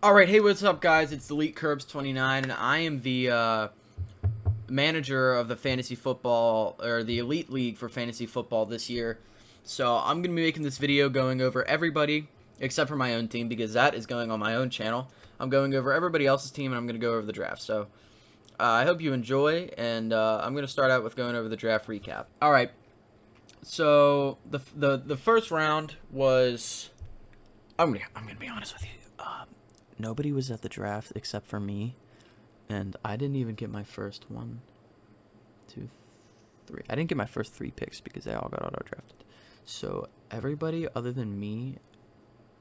Alright, hey, what's up, guys? It's Elite Curbs29, and I am the manager of the fantasy football, or the Elite League for fantasy football this year. So I'm going to be making this video going over everybody, except for my own team, because that is going on my own channel. I'm going over everybody else's team, and I'm going to go over the draft. So I hope you enjoy, and I'm going to start out with going over the draft recap. Alright, so the first round was... I'm gonna be honest with you. Nobody was at the draft except for me, and I didn't even get my first 1, 2, 3. I didn't get my first 3 picks because they all got auto drafted. So everybody other than me,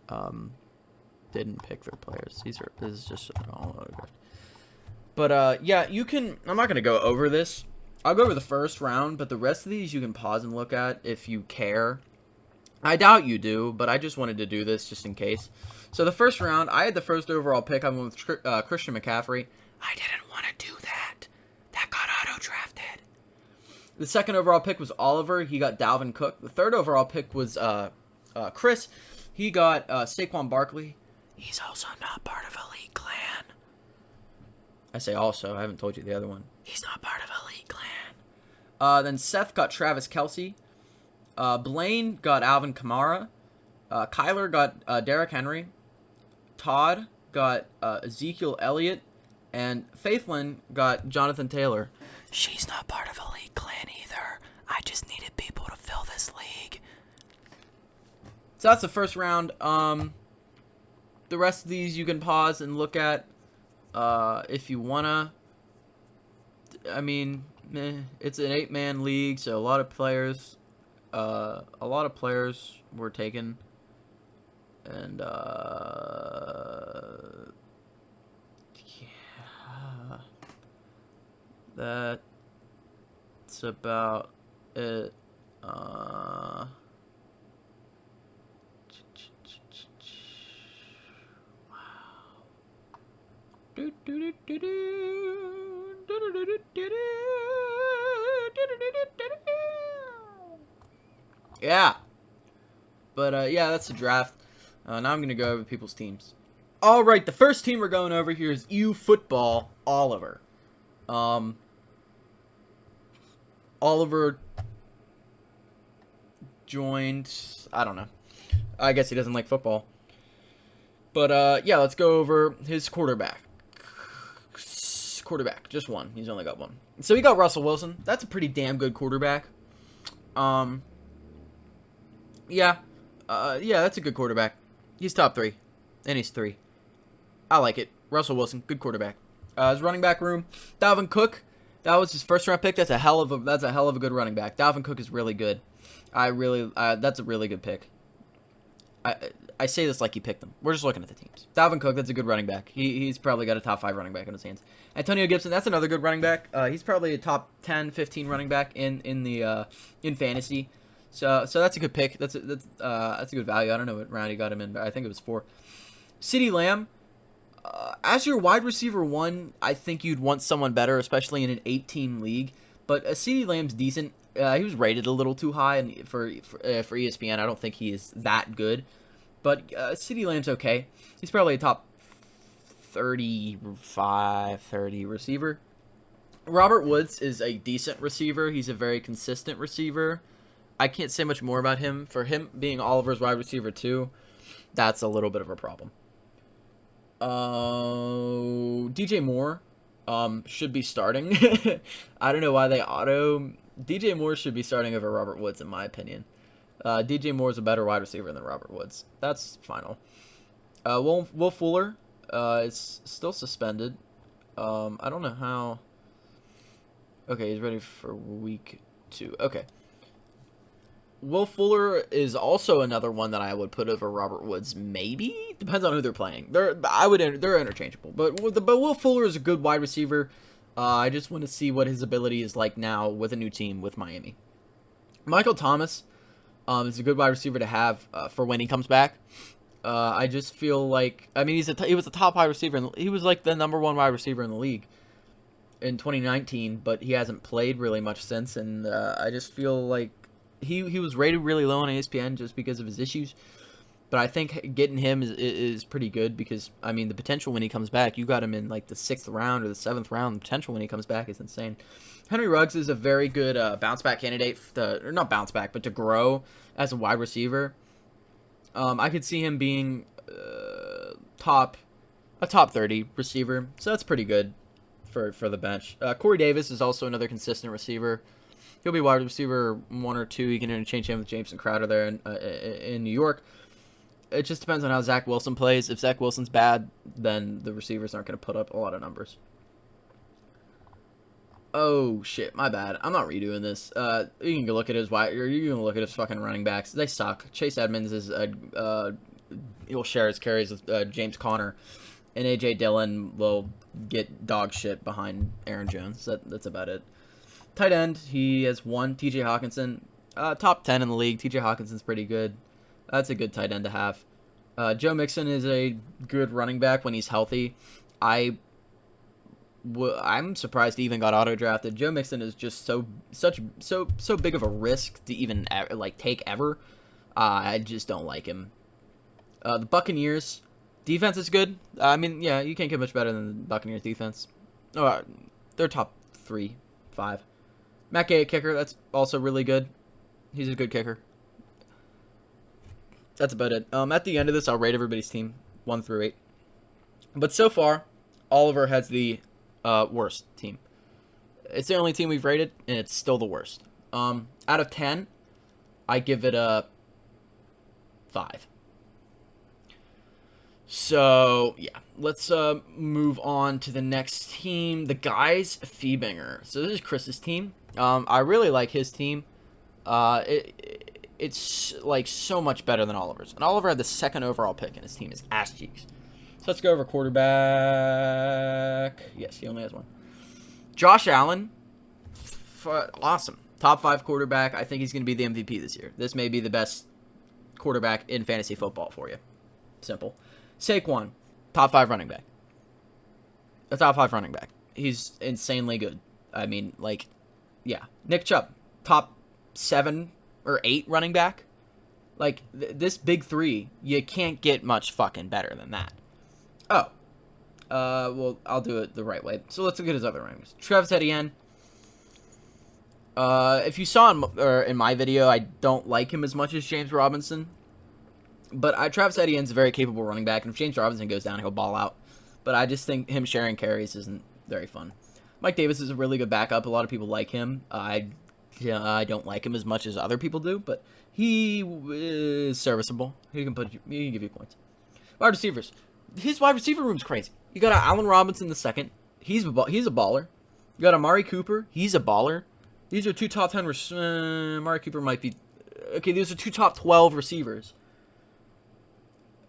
didn't pick their players. This is just all auto draft. But yeah, you can. I'm not gonna go over this. I'll go over the first round, but the rest of these you can pause and look at if you care. I doubt you do, but I just wanted to do this just in case. So the first round, I had the first overall pick. I went with Christian McCaffrey. I didn't want to do that. That got auto-drafted. The second overall pick was Oliver. He got Dalvin Cook. The third overall pick was Chris. He got Saquon Barkley. He's also not part of Elite Clan. I say also. I haven't told you the other one. He's not part of Elite Clan. Then Seth got Travis Kelce. Blaine got Alvin Kamara. Kyler got Derrick Henry. Todd got Ezekiel Elliott. And Faithlin got Jonathan Taylor. She's not part of Elite Clan either. I just needed people to fill this league. So that's the first round. The rest of these you can pause and look at if you wanna. I mean, it's an 8-man league, so a lot of players were taken, and yeah, that's about it. Wow. Yeah. But, yeah, that's the draft. Now I'm going to go over people's teams. Alright, the first team we're going over here is Football Oliver. Oliver joined... I don't know. I guess he doesn't like football. But, yeah, let's go over his quarterback. Just one. He's only got one. So he got Russell Wilson. That's a pretty damn good quarterback. Yeah, that's a good quarterback. He's top 3, and he's 3. I like it. Russell Wilson, good quarterback. His running back room, Dalvin Cook. That was his first round pick. That's a hell of a good running back. Dalvin Cook is really good. That's a really good pick. I say this like he picked them. We're just looking at the teams. Dalvin Cook, that's a good running back. He's probably got a top 5 running back in his hands. Antonio Gibson, that's another good running back. He's probably a top 10, 15 running back in fantasy. So that's a good pick. That's a good value. I don't know what round he got him in, but I think it was 4. CeeDee Lamb, as your wide receiver 1, I think you'd want someone better, especially in an 8-team league. But CeeDee Lamb's decent. He was rated a little too high for ESPN. I don't think he is that good. But CeeDee Lamb's okay. He's probably a top 35, 30 receiver. Robert Woods is a decent receiver. He's a very consistent receiver. I can't say much more about him. For him being Oliver's wide receiver 2, that's a little bit of a problem. DJ Moore should be starting. I don't know why they auto. DJ Moore should be starting over Robert Woods, in my opinion. DJ Moore is a better wide receiver than Robert Woods. That's final. Will Fuller is still suspended. I don't know how. Okay, he's ready for week 2. Okay. Will Fuller is also another one that I would put over Robert Woods. Maybe depends on who they're playing. They're interchangeable. But Will Fuller is a good wide receiver. I just want to see what his ability is like now with a new team with Miami. Michael Thomas is a good wide receiver to have for when he comes back. I just feel like he was a top wide receiver, and he was like the number 1 wide receiver in the league in 2019, but he hasn't played really much since, and I just feel like he was rated really low on ESPN just because of his issues. But I think getting him is pretty good because, I mean, the potential when he comes back, you got him in like the 6th round or the 7th round. The potential when he comes back is insane. Henry Ruggs is a very good bounce back candidate, or not bounce back, but to grow as a wide receiver. I could see him being a top 30 receiver, so that's pretty good for the bench. Corey Davis is also another consistent receiver. He'll be wide receiver 1 or 2. You can interchange him with Jameson Crowder there in New York. It just depends on how Zach Wilson plays. If Zach Wilson's bad, then the receivers aren't going to put up a lot of numbers. Oh shit, my bad. I'm not redoing this. You can go look at his fucking running backs. They suck. Chase Edmonds is he'll share his carries with James Conner, and AJ Dillon will get dog shit behind Aaron Jones. That's about it. Tight end, he has 1. TJ Hawkinson, top 10 in the league. TJ Hawkinson's pretty good. That's a good tight end to have. Joe Mixon is a good running back when he's healthy. I'm surprised he even got auto drafted. Joe Mixon is just so big of a risk to even take ever. I just don't like him. The Buccaneers defense is good. I mean, yeah, you can't get much better than the Buccaneers defense. They're top 3, 5. Matt Gay, kicker, that's also really good. He's a good kicker. That's about it. At the end of this, I'll rate everybody's team 1 through 8. But so far, Oliver has the worst team. It's the only team we've rated, and it's still the worst. Out of 10, I give it a 5. So, yeah. Let's move on to the next team. The Guys Feebinger. So this is Chris's team. I really like his team. It's like so much better than Oliver's. And Oliver had the 2nd overall pick, and his team is ass cheeks. So let's go over quarterback. Yes, he only has 1. Josh Allen, awesome. Top 5 quarterback. I think he's going to be the MVP this year. This may be the best quarterback in fantasy football for you. Simple. Saquon, top 5 running back. A top 5 running back. He's insanely good. I mean, yeah. Nick Chubb, top 7 or 8 running back. This big 3, you can't get much fucking better than that. Oh. Well, I'll do it the right way. So let's look at his other running backs. Travis Etienne. If you saw in my video, I don't like him as much as James Robinson. But Travis Etienne's a very capable running back, and if James Robinson goes down, he'll ball out. But I just think him sharing carries isn't very fun. Mike Davis is a really good backup. A lot of people like him. I don't like him as much as other people do, but he is serviceable. He can give you points. Wide receivers. His wide receiver room's crazy. You got Allen Robinson II. He's a baller. You got Amari Cooper. He's a baller. These are 2 top 10. Amari Cooper might be okay. These are 2 top 12 receivers.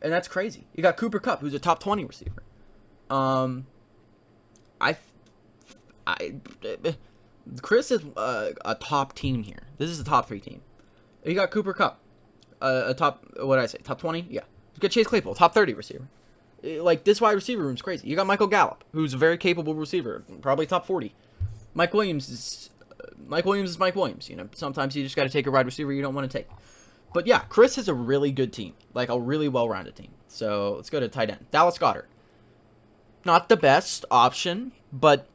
And that's crazy. You got Cooper Kupp, who's a top 20 receiver. Chris is a top team here. This is a top 3 team. You got Cooper Kupp, a top, what did I say, top 20? Yeah. You got Chase Claypool, top 30 receiver. This wide receiver room's crazy. You got Michael Gallup, who's a very capable receiver, probably top 40. Mike Williams is Mike Williams. You know, sometimes you just got to take a wide receiver you don't want to take. But yeah, Chris has a really good team, a really well-rounded team. So let's go to tight end. Dallas Goedert. Not the best option, but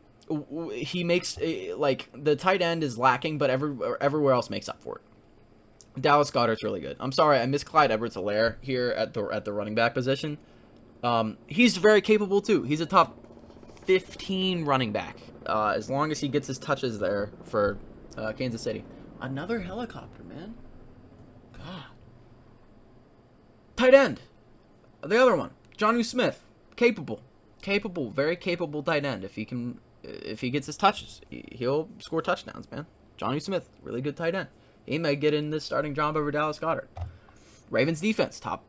he makes, the tight end is lacking, but everywhere else makes up for it. Dallas Goedert's really good. I'm sorry, I missed Clyde Edwards-Helaire here at the running back position. He's very capable too. He's a top 15 running back, as long as he gets his touches there for Kansas City. Another helicopter, man. God. Tight end. The other one, Jonnu Smith. Capable, very capable tight end. If he gets his touches, he'll score touchdowns, man. Jonnu Smith, really good tight end. He may get in this starting job over Dallas Goedert. Ravens defense, top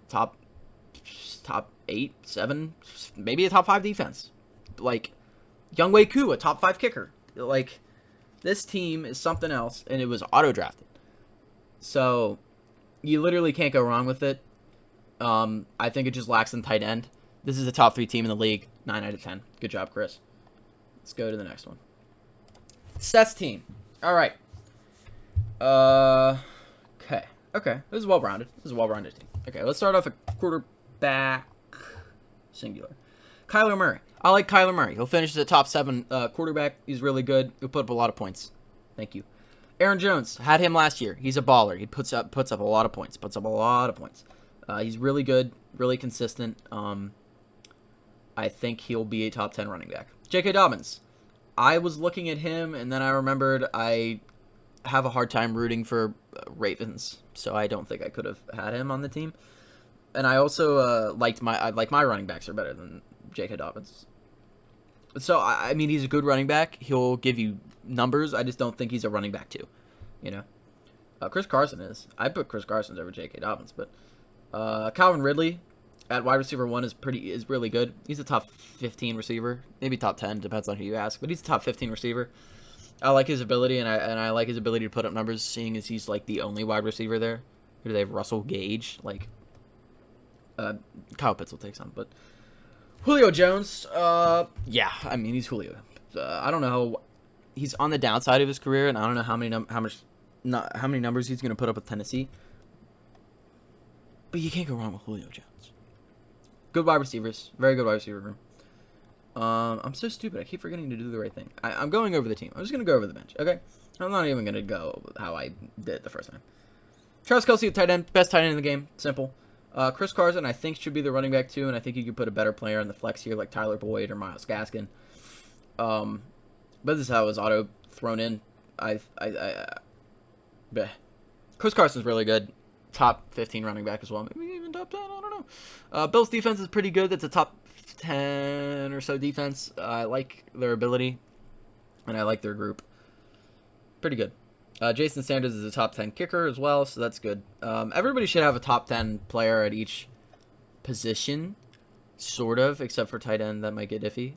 8, 7, maybe a top 5 defense. Younghoe Koo, a top 5 kicker. This team is something else, and it was auto-drafted. So, you literally can't go wrong with it. I think it just lacks in tight end. This is a top 3 team in the league. 9 out of 10. Good job, Chris. Let's go to the next one. Seth's team. All right. Okay. This is well-rounded. Team. Okay, let's start off with quarterback, singular. Kyler Murray. I like Kyler Murray. He'll finish as a top 7 quarterback. He's really good. He'll put up a lot of points. Thank you. Aaron Jones. Had him last year. He's a baller. He puts up a lot of points. He's really good, really consistent. I think he'll be a top 10 running back. J.K. Dobbins. I was looking at him, and then I remembered I have a hard time rooting for Ravens, so I don't think I could have had him on the team. And I also like my running backs are better than J.K. Dobbins. So I mean, he's a good running back. He'll give you numbers. I just don't think he's a running back too. You know, Chris Carson is. I put Chris Carson over J.K. Dobbins, but Calvin Ridley at wide receiver 1 is really good. He's a top 15 receiver, maybe top 10, depends on who you ask, but he's a top 15 receiver. I like his ability, and I like his ability to put up numbers, seeing as he's like the only wide receiver there. Who do they have? Russell Gage, like Kyle Pitts will take some, but Julio Jones, yeah, I mean he's Julio. I don't know, he's on the downside of his career, and I don't know how many numbers he's gonna put up with Tennessee. But you can't go wrong with Julio Jones. Good wide receivers, very good wide receiver room. I'm so stupid. I keep forgetting to do the right thing. I'm going over the team. I'm just going to go over the bench, okay? I'm not even going to go how I did the first time. Travis Kelce, tight end. Best tight end in the game. Simple. Chris Carson, I think, should be the running back, too, and I think you could put a better player in the flex here, like Tyler Boyd or Myles Gaskin. But this is how it was auto-thrown in. Chris Carson's really good. Top 15 running back as well. Maybe even top 10, I don't know. Bills' defense is pretty good. That's a top 10 or so defense. I like their ability, and I like their group. Pretty good. Jason Sanders is a top 10 kicker as well, so that's good. Everybody should have a top 10 player at each position, sort of, except for tight end. That might get iffy,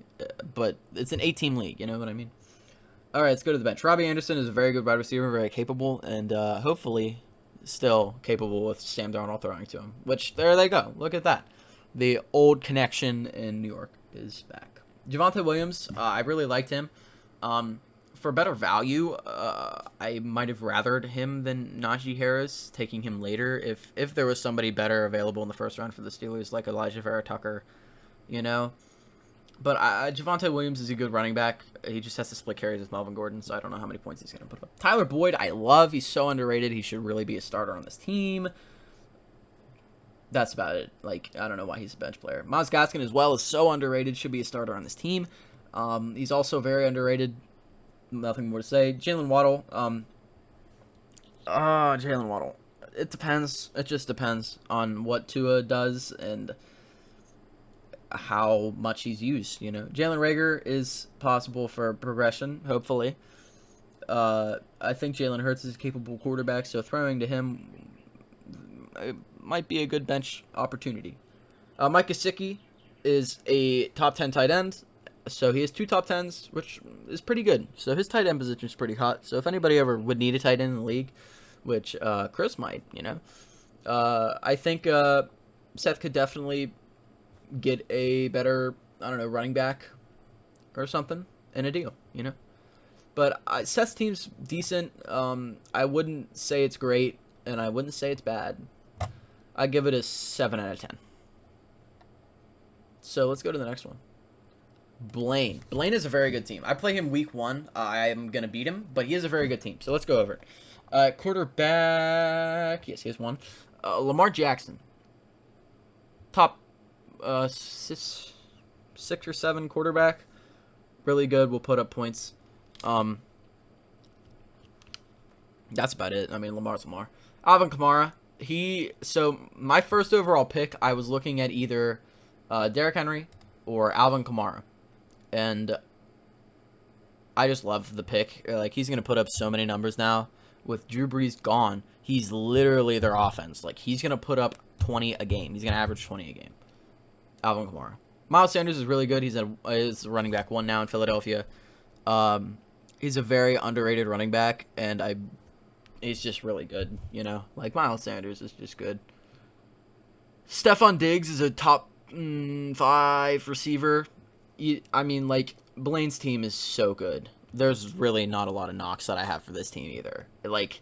but it's an 8-team league, you know what I mean? All right, let's go to the bench. Robbie Anderson is a very good wide receiver, very capable, and hopefully still capable with Sam Darnold throwing to him, which, there they go. Look at that. The old connection in New York is back. Javonte Williams, I really liked him. For better value, I might have rathered him than Najee Harris, taking him later if there was somebody better available in the first round for the Steelers, like Elijah Vera Tucker, you know. But Javonte Williams is a good running back. He just has to split carries with Melvin Gordon, so I don't know how many points he's going to put up. Tyler Boyd, I love. He's so underrated. He should really be a starter on this team. That's about it. Like, I don't know why he's a bench player. Myles Gaskin as well is so underrated. Should be a starter on this team. He's also very underrated. Nothing more to say. Jalen Waddle. Jalen Waddle. It depends. It just depends on what Tua does and how much he's used, you know. Jalen Reagor is possible for progression, hopefully. I think Jalen Hurts is a capable quarterback, so throwing to him might be a good bench opportunity. Mike Kasichi is a top 10 tight end, so he has 2 top 10s, which is pretty good. So his tight end position is pretty hot. So if anybody ever would need a tight end in the league, which Chris might, you know, I think Seth could definitely get a better, I don't know, running back or something in a deal, you know. But Seth's team's decent. I wouldn't say it's great, and I wouldn't say it's bad. I'd give it a 7 out of 10. So let's go to the next one. Blaine. Blaine is a very good team. I play him week 1. I'm going to beat him, but he is a very good team. So let's go over it. Quarterback. Yes, he has 1. Lamar Jackson. Top 6 or 7 quarterback. Really good. Will put up points. That's about it. I mean, Lamar's Lamar. Alvin Kamara. So my first overall pick, I was looking at either Derrick Henry or Alvin Kamara. And I just love the pick. Like, he's going to put up so many numbers now. With Drew Brees gone, he's literally their offense. Like, he's going to put up 20 a game. He's going to average 20 a game. Alvin Kamara. Miles Sanders is really good. He's a running back 1 now in Philadelphia. He's a very underrated running back, and he's just really good, you know? Like, Miles Sanders is just good. Stephon Diggs is a top 5 receiver. I mean, like, Blaine's team is so good. There's really not a lot of knocks that I have for this team either. Like,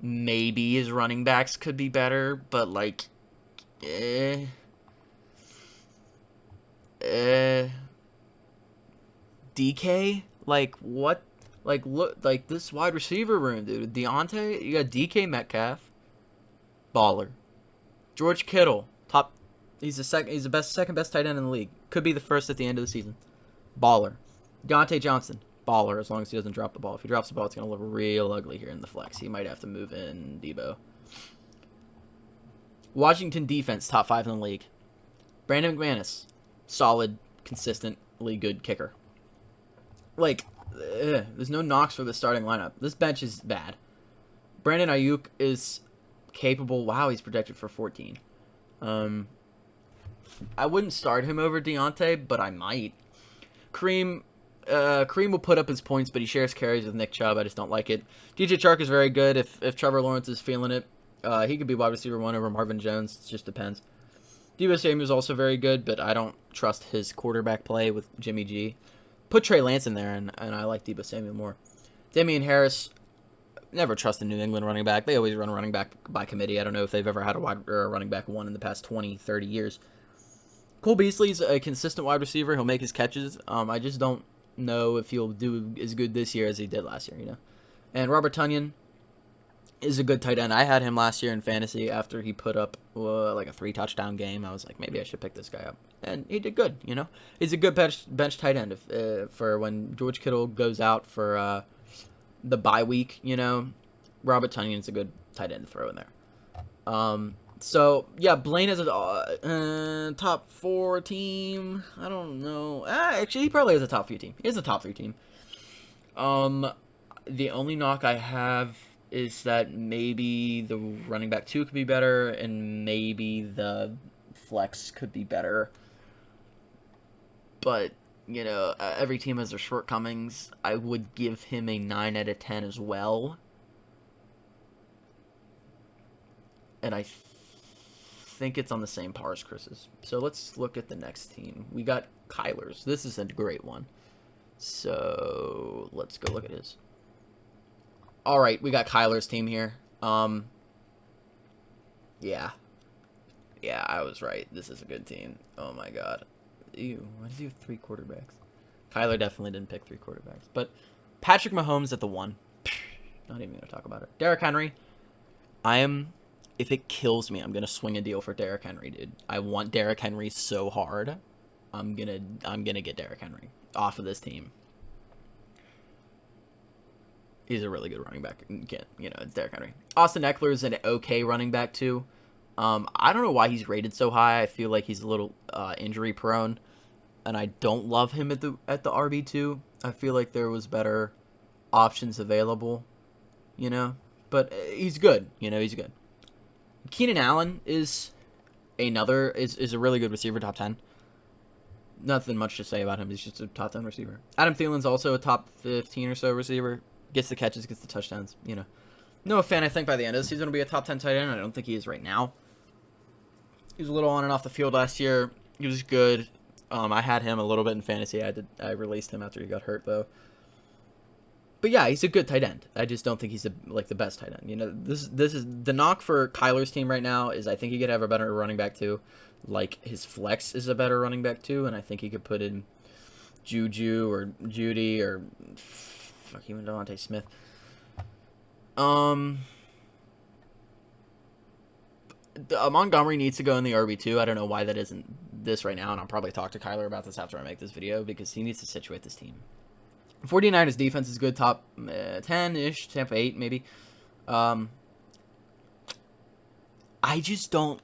maybe his running backs could be better, but, like, Eh. Eh. DK? Like, what? Like, look, like, this wide receiver room, dude. Deontay, you got DK Metcalf, baller. George Kittle, top. He's the second best tight end in the league. Could be the first at the end of the season. Baller. Deontay Johnson, baller, as long as he doesn't drop the ball. If he drops the ball, it's going to look real ugly here in the flex. He might have to move in Debo. Washington defense, top 5 in the league. Brandon McManus, solid, consistently good kicker. Like, there's no knocks for the starting lineup. This bench is bad. Brandon Ayuk is capable. Wow, he's projected for 14. I wouldn't start him over Deontay, but I might. Kareem will put up his points, but he shares carries with Nick Chubb. I just don't like it. DJ Chark is very good if Trevor Lawrence is feeling it. He could be wide receiver 1 over Marvin Jones. It just depends. Debo Samuel is also very good, but I don't trust his quarterback play with Jimmy G. Put Trey Lance in there, and I like Debo Samuel more. Damian Harris, never trust a New England running back. They always run a running back by committee. I don't know if they've ever had a running back 1 in the past 20, 30 years. Cole Beasley's a consistent wide receiver. He'll make his catches. I just don't know if he'll do as good this year as he did last year, you know. And Robert Tonyan is a good tight end. I had him last year in fantasy after he put up like a 3-touchdown game. I was like, maybe I should pick this guy up. And he did good, you know. He's a good bench tight end for when George Kittle goes out for the bye week, you know. Robert Tonyan's a good tight end to throw in there. So, yeah, Blaine is a top 4 team. I don't know. Actually, he probably has a top 3 team. He has a top 3 team. The only knock I have is that maybe the running back 2 could be better, and maybe the flex could be better. But, you know, every team has their shortcomings. I would give him a 9 out of 10 as well. And I think it's on the same par as Chris's. So let's look at the next team. We got Kyler's. This is a great one. So let's go look at his. All right, we got Kyler's team here. Yeah, I was right. This is a good team. Oh my god. Ew, why does he have 3 quarterbacks? Kyler definitely didn't pick 3 quarterbacks. But Patrick Mahomes at the 1. Not even gonna talk about it. Derrick Henry. If it kills me, I'm gonna swing a deal for Derrick Henry, dude. I want Derrick Henry so hard. I'm gonna get Derrick Henry off of this team. He's a really good running back. You know, it's Derrick Henry. Austin Eckler is an okay running back too. I don't know why he's rated so high. I feel like he's a little injury prone, and I don't love him at the RB2. I feel like there was better options available, you know. But he's good. You know, he's good. Keenan Allen is a really good receiver, top 10. Nothing much to say about him. He's just a top 10 receiver. Adam Thielen's also a top 15 or so receiver. Gets the catches, gets the touchdowns, you know. Noah Fant, I think by the end of the season will be a top 10 tight end. I don't think he is right now. He was a little on and off the field last year. He was good. I had him a little bit in fantasy. I released him after he got hurt, though. But yeah, he's a good tight end. I just don't think he's the best tight end. You know, this is the knock for Kyler's team right now is I think he could have a better running back too. Like his flex is a better running back too, and I think he could put in Juju or Judy or even Devontae Smith. Montgomery needs to go in the RB2. I don't know why that isn't this right now, and I'll probably talk to Kyler about this after I make this video because he needs to situate this team. 49ers defense is good, top 10-ish, Tampa 8 maybe. I just don't.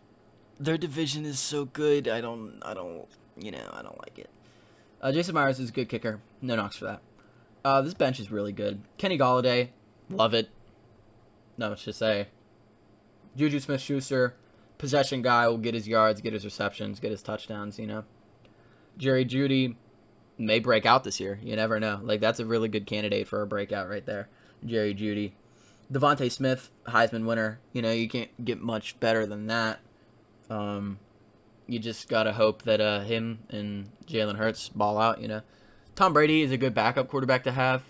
Their division is so good. I don't like it. Jason Myers is a good kicker. No knocks for that. This bench is really good. Kenny Golladay, love it. Not much to say. Juju Smith-Schuster, possession guy, will get his yards, get his receptions, get his touchdowns, you know. Jerry Jeudy may break out this year. You never know. Like, that's a really good candidate for a breakout right there. Jerry Jeudy. Devontae Smith, Heisman winner. You know, you can't get much better than that. You just got to hope that him and Jalen Hurts ball out, you know. Tom Brady is a good backup quarterback to have.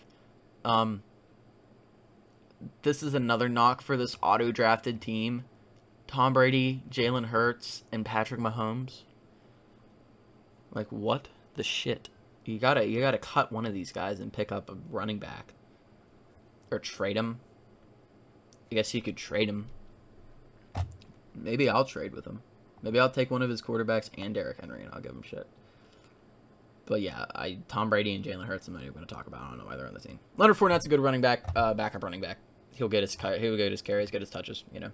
This is another knock for this auto-drafted team Tom Brady, Jalen Hurts, and Patrick Mahomes. Like, what the shit? You gotta cut one of these guys and pick up a running back. Or trade him. I guess you could trade him. Maybe I'll trade with him. Maybe I'll take one of his quarterbacks and Derrick Henry and I'll give him shit. But yeah, Tom Brady and Jalen Hurts I'm not even going to talk about. I don't know why they're on the team. Leonard Fournette's a good running back, backup running back. He'll get his carries, get his touches, you know.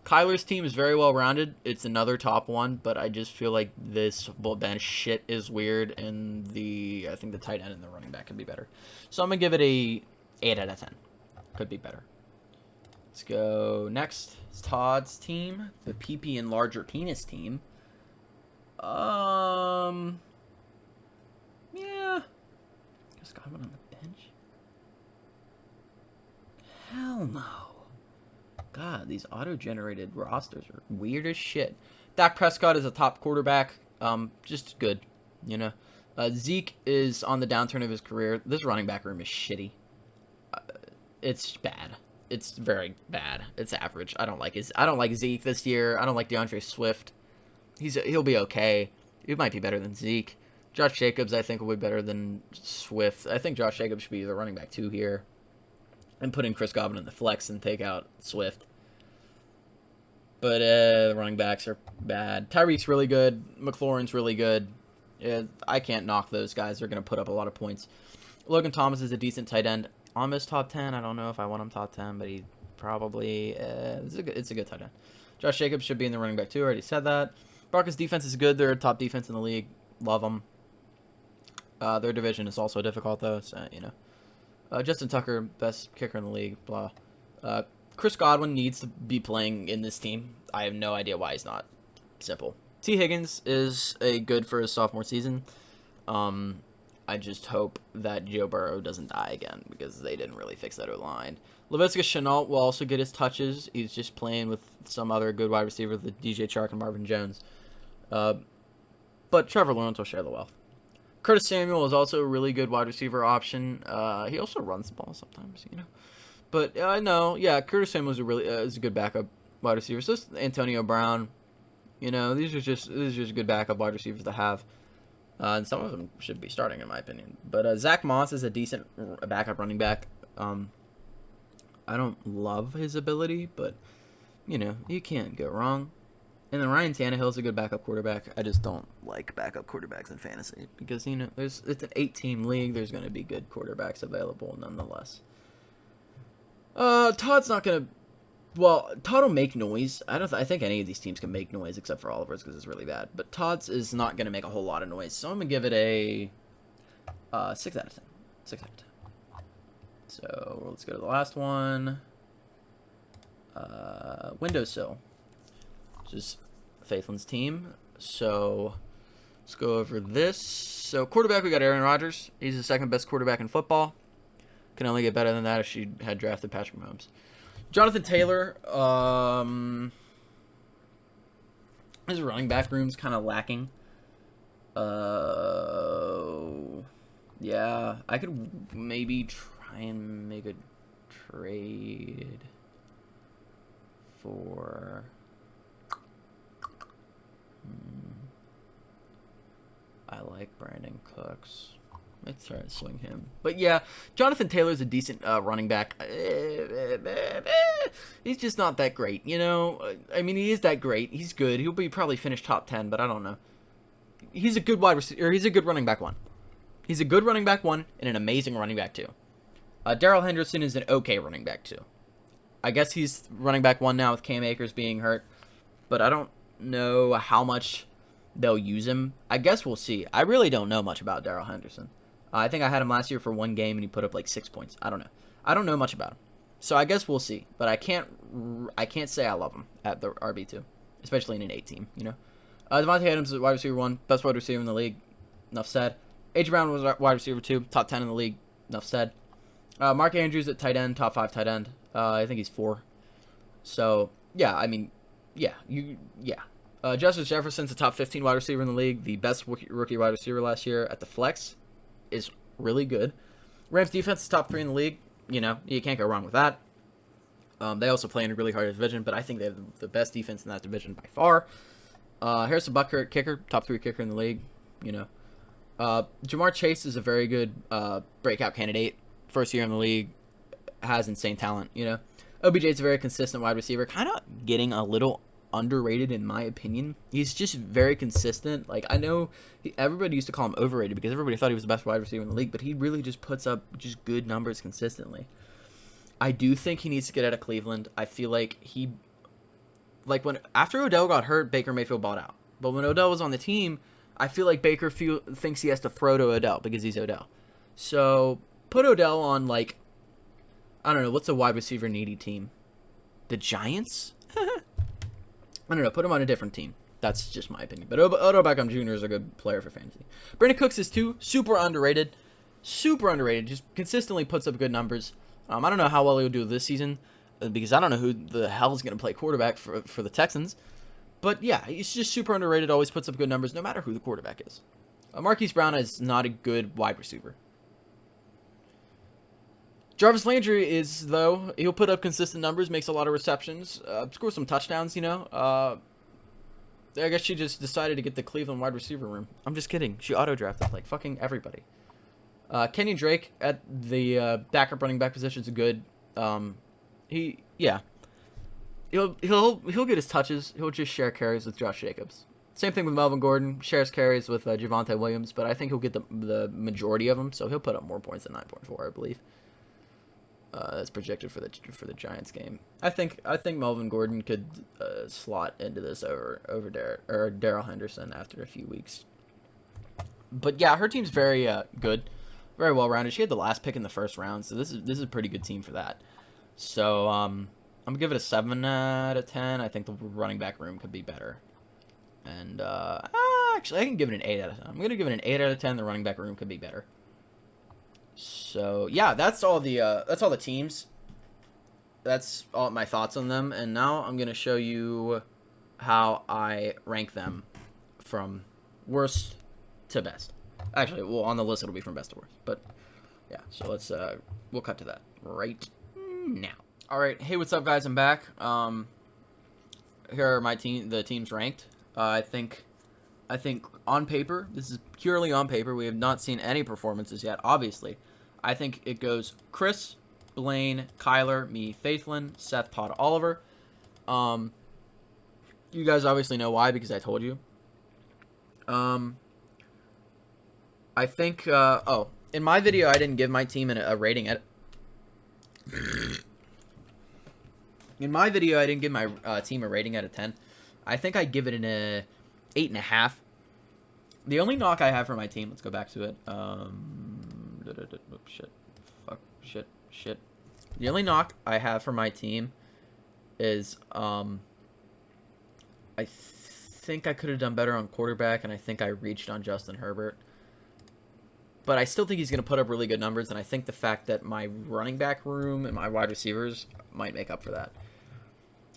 Kyler's team is very well rounded. It's another top one, but I just feel like this bench shit is weird, and I think the tight end and the running back could be better. So I'm gonna give it a 8 out of 10. Could be better. Let's go next. It's Todd's team, the PP and larger penis team. Yeah. Just got one on the bench. Hell no. God, these auto-generated rosters are weird as shit. Dak Prescott is a top quarterback. Just good, you know. Zeke is on the downturn of his career. This running back room is shitty. It's bad. It's very bad. It's average. I don't like Zeke this year. I don't like DeAndre Swift. He'll be okay. He might be better than Zeke. Josh Jacobs, I think, will be better than Swift. I think Josh Jacobs should be the running back 2 here. And put in Chris Godwin in the flex and take out Swift. But the running backs are bad. Tyreek's really good. McLaurin's really good. I can't knock those guys. They're going to put up a lot of points. Logan Thomas is a decent tight end. Almost top 10. I don't know if I want him top 10, but he probably... it's a good tight end. Josh Jacobs should be in the running back 2. I already said that. Broncos' defense is good. They're a top defense in the league. Love them. Their division is also difficult, though, so, you know. Justin Tucker, best kicker in the league, blah. Chris Godwin needs to be playing in this team. I have no idea why he's not. Simple. T. Higgins is good for his sophomore season. I just hope that Joe Burrow doesn't die again because they didn't really fix that O-line. Laviska Shenault will also get his touches. He's just playing with some other good wide receiver, the DJ Chark and Marvin Jones. But Trevor Lawrence will share the wealth. Curtis Samuel is also a really good wide receiver option. He also runs the ball sometimes, you know. But no, yeah, Curtis Samuel is a good backup wide receiver. So is Antonio Brown, you know, these are just good backup wide receivers to have. And some of them should be starting, in my opinion. But Zach Moss is a decent backup running back. I don't love his ability, but you know, you can't go wrong. And then Ryan Tannehill is a good backup quarterback. I just don't like backup quarterbacks in fantasy because, you know, it's an 8-team league. There's going to be good quarterbacks available nonetheless. Todd's not going to... Well, Todd will make noise. I think any of these teams can make noise except for Oliver's because it's really bad. But Todd's is not going to make a whole lot of noise. So I'm going to give it a 6 out of 10. 6 out of 10. So let's go to the last one. Windowsill. Is Faithland's team. So let's go over this. So quarterback, we got Aaron Rodgers. He's the second best quarterback in football. Can only get better than that if she had drafted Patrick Mahomes. Jonathan Taylor. His running back room's kind of lacking. Yeah, I could maybe try and make a trade for... I like Brandon Cooks. Let's try to swing him. But yeah, Jonathan Taylor's a decent running back. He's just not that great, you know. I mean, he is that great. He's good. He'll probably finish top 10, but I don't know. He's a good wide receiver. Or he's a good running back 1. He's a good running back 1 and an amazing running back 2. Daryl Henderson is an okay running back 2. I guess he's running back 1 now with Cam Akers being hurt, but I don't know how much they'll use him. I guess we'll see. I really don't know much about Daryl Henderson. I think I had him last year for 1 game and he put up like 6 points. I don't know. I don't know much about him. So I guess we'll see. But I can't say I love him at the RB2, especially in an 8 team, you know. Devontae Adams is wide receiver 1, best wide receiver in the league. Enough said. A.J. Brown was wide receiver 2, top 10 in the league. Enough said. Mark Andrews at tight end, top 5 tight end. I think he's 4. So, yeah, I mean, yeah. Justin Jefferson's a top 15 wide receiver in the league. The best rookie wide receiver last year at the flex is really good. Rams defense is top 3 in the league. You know, you can't go wrong with that. They also play in a really hard division, but I think they have the best defense in that division by far. Harrison Butker, kicker, top 3 kicker in the league. You know, Jamar Chase is a very good breakout candidate. First year in the league, has insane talent. You know, OBJ is a very consistent wide receiver, kind of getting a little underrated in my opinion. He's just very consistent. Like, I know everybody used to call him overrated because everybody thought he was the best wide receiver in the league, but he really just puts up just good numbers consistently. I do think he needs to get out of Cleveland. I feel like after Odell got hurt, Baker Mayfield bought out. But when Odell was on the team, I feel like Baker thinks he has to throw to Odell because he's Odell. So put Odell on, like, I don't know, what's a wide receiver needy team? The Giants? I don't know, put him on a different team. That's just my opinion. But Odell Beckham Jr. is a good player for fantasy. Brandon Cooks is too. Super underrated. Super underrated. Just consistently puts up good numbers. I don't know how well he'll do this season because I don't know who the hell is going to play quarterback for the Texans. But yeah, he's just super underrated. Always puts up good numbers no matter who the quarterback is. Marquise Brown is not a good wide receiver. Jarvis Landry is, though. He'll put up consistent numbers, makes a lot of receptions, scores some touchdowns, you know. I guess she just decided to get the Cleveland wide receiver room. I'm just kidding. She auto-drafted, like, fucking everybody. Kenyon Drake at the backup running back position is good. He'll get his touches. He'll just share carries with Josh Jacobs. Same thing with Melvin Gordon. Shares carries with Javonte Williams, but I think he'll get the majority of them, so he'll put up more points than 9.4, I believe. That's projected for the Giants game. I think Melvin Gordon could slot into this over Daryl Henderson after a few weeks. But yeah, her team's very good, very well rounded. She had the last pick in the first round, so this is a pretty good team for that. So I'm gonna give it a 7 out of 10. I think the running back room could be better. And actually, I can give it an 8 out of 10. I'm gonna give it an 8 out of 10. The running back room could be better. So yeah, that's all the teams. That's all my thoughts on them. And now I'm gonna show you how I rank them from worst to best. Actually, well, on the list it'll be from best to worst. But yeah, so let's we'll cut to that right now. All right, hey, what's up, guys? I'm back. Here are the teams ranked. I think on paper, this is purely on paper. We have not seen any performances yet, obviously. I think it goes Chris, Blaine, Kyler, me, Faithlin, Seth, Todd, Oliver. You guys obviously know why because I told you. I think, in my video, I didn't give my team a rating at... In my video, I didn't give my team a rating out of 10. I think I give it an 8.5. The only knock I have for my team, let's go back to it. Shit. The only knock I have for my team is I think I could have done better on quarterback, and I think I reached on Justin Herbert. But I still think he's going to put up really good numbers, and I think the fact that my running back room and my wide receivers might make up for that.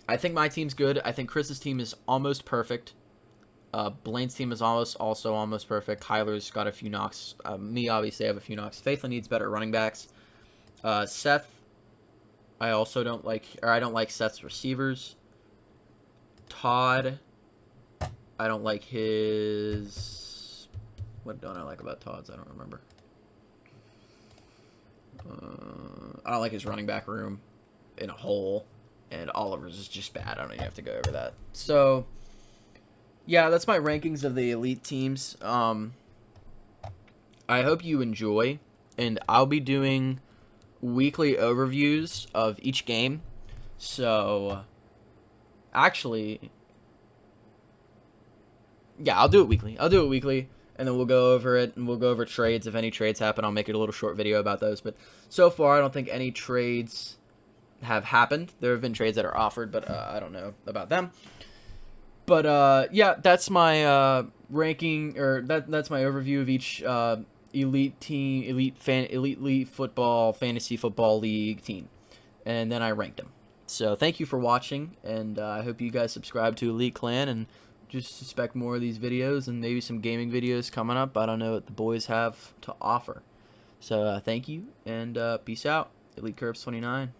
I think my team's good. I think Chris's team is almost perfect. Blaine's team is also almost perfect. Kyler's got a few knocks. Me, obviously, I have a few knocks. Faithlin needs better running backs. Seth, I also don't like, or I don't like Seth's receivers. Todd, I don't like his... What don't I like about Todd's? I don't remember. I don't like his running back room in a whole. And Oliver's is just bad. I don't even have to go over that. So, yeah, that's my rankings of the elite teams. I hope you enjoy. And I'll be doing weekly overviews of each game. So, actually, yeah, I'll do it weekly. And then we'll go over it, and we'll go over trades. If any trades happen, I'll make it a little short video about those. But so far, I don't think any trades have happened. There have been trades that are offered, but I don't know about them. But yeah, that's my ranking, or that's my overview of each elite team, elite football, fantasy football league team, and then I ranked them. So thank you for watching, and I hope you guys subscribe to Elite Clan and just expect more of these videos and maybe some gaming videos coming up. I don't know what the boys have to offer. So thank you, and peace out. Elite Curbs 29.